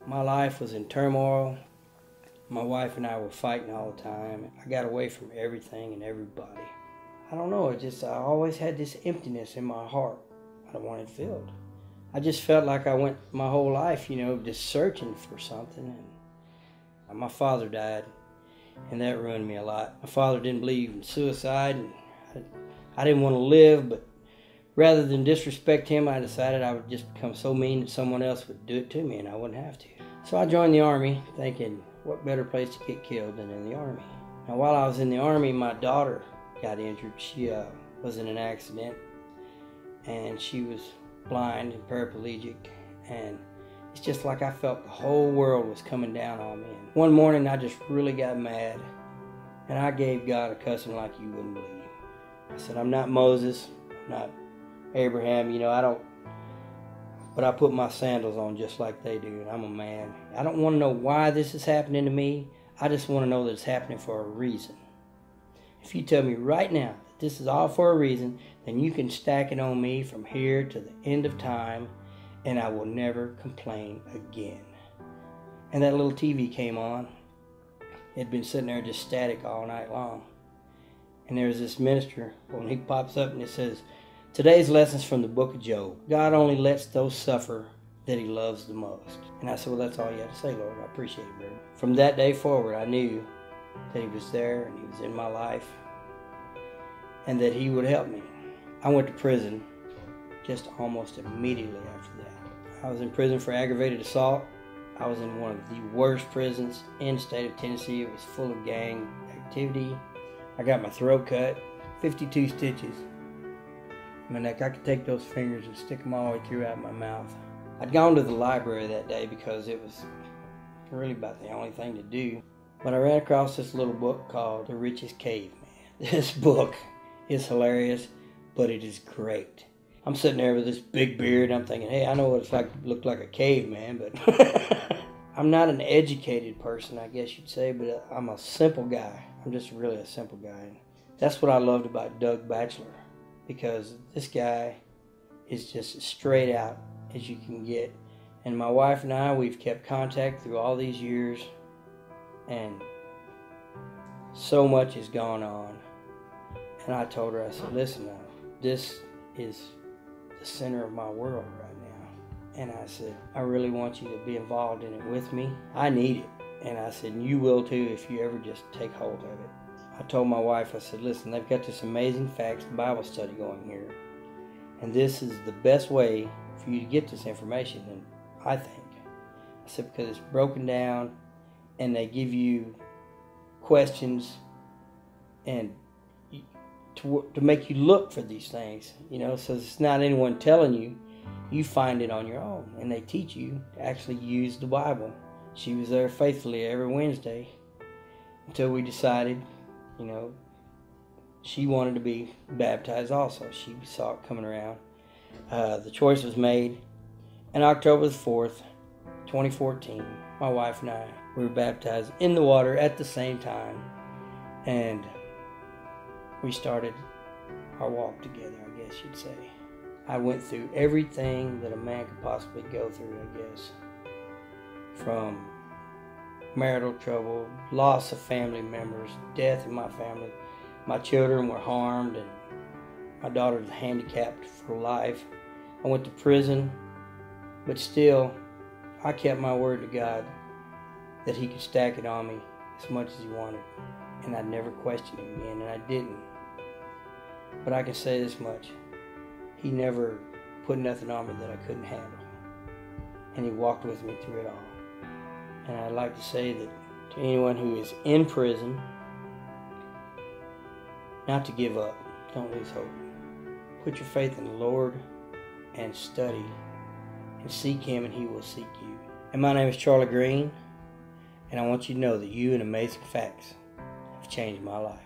My life was in turmoil. My wife and I were fighting all the time. I got away from everything and everybody. I don't know, I always had this emptiness in my heart. I wanted filled. I just felt like I went my whole life, just searching for something. And my father died, and that ruined me a lot. My father didn't believe in suicide, and I didn't want to live, but rather than disrespect him, I decided I would just become so mean that someone else would do it to me and I wouldn't have to. So I joined the Army, thinking, what better place to get killed than in the Army? Now, while I was in the Army, my daughter got injured. She was in an accident, and she was blind and paraplegic, and it's just like I felt the whole world was coming down on me. And one morning, I just really got mad, and I gave God a cussing like you wouldn't believe. I said, I'm not Moses, I'm not Abraham, but I put my sandals on just like they do, and I'm a man. I don't want to know why this is happening to me. I just want to know that it's happening for a reason. If you tell me right now that this is all for a reason, then you can stack it on me from here to the end of time, and I will never complain again. And that little TV came on. It had been sitting there just static all night long. And there's this minister, when he pops up and it says, today's lessons from the book of Job. God only lets those suffer that he loves the most. And I said, well, that's all you had to say, Lord. I appreciate it, brother. From that day forward, I knew that he was there and he was in my life and that he would help me. I went to prison just almost immediately after that. I was in prison for aggravated assault. I was in one of the worst prisons in the state of Tennessee. It was full of gang activity. I got my throat cut, 52 stitches. My neck, I could take those fingers and stick them all the way throughout my mouth. I'd gone to the library that day because it was really about the only thing to do. But I ran across this little book called The Richest Caveman. This book is hilarious, but it is great. I'm sitting there with this big beard, and I'm thinking, hey, I know what it's like to look like a caveman, but I'm not an educated person, I guess you'd say, but I'm a simple guy. I'm just really a simple guy. That's what I loved about Doug Batchelor, because this guy is just as straight out as you can get. And my wife and I, we've kept contact through all these years, and so much has gone on. And I told her, I said, listen now, this is the center of my world right now. And I said, I really want you to be involved in it with me. I need it. And I said, you will too if you ever just take hold of it. I told my wife, I said, listen, they've got this amazing facts Bible study going here. And this is the best way for you to get this information, and I think. I said, because it's broken down, and they give you questions and to make you look for these things, so it's not anyone telling you. You find it on your own, and they teach you to actually use the Bible. She was there faithfully every Wednesday until we decided, she wanted to be baptized also. She saw it coming around. The choice was made, and October the 4th, 2014, my wife and I, we were baptized in the water at the same time, and we started our walk together, I guess you'd say. I went through everything that a man could possibly go through, I guess. From marital trouble, loss of family members, death in my family. My children were harmed, and my daughter was handicapped for life. I went to prison, but still, I kept my word to God that he could stack it on me as much as he wanted. And I'd never question him again, and I didn't. But I can say this much. He never put nothing on me that I couldn't handle. And he walked with me through it all. And I'd like to say that to anyone who is in prison, not to give up. Don't lose hope. Put your faith in the Lord and study and seek him, and he will seek you. And my name is Charlie Green, and I want you to know that you and Amazing Facts have changed my life.